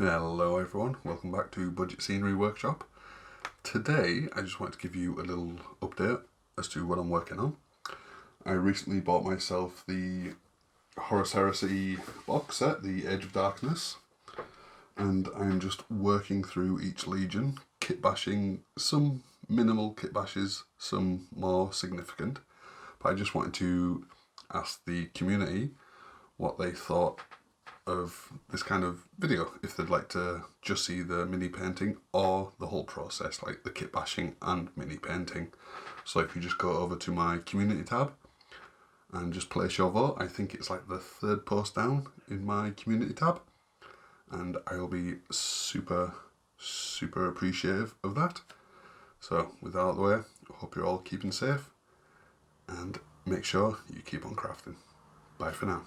Hello everyone, welcome back to Budget Scenery Workshop. Today I just wanted to give you a little update as to what I'm working on. I recently bought myself the Horus Heresy box set, the Age of Darkness, and I'm just working through each legion, kit bashing, some minimal kit bashes, some more significant, but I just wanted to ask the community what they thought of this kind of video, if they'd like to just see the mini painting or the whole process, like the kit bashing and mini painting. So if you just go over to my community tab and just place your vote, I think it's like the third post down in my community tab, and I'll be super appreciative of that. So with that out of the way, I hope you're all keeping safe and make sure you keep on crafting. Bye for now.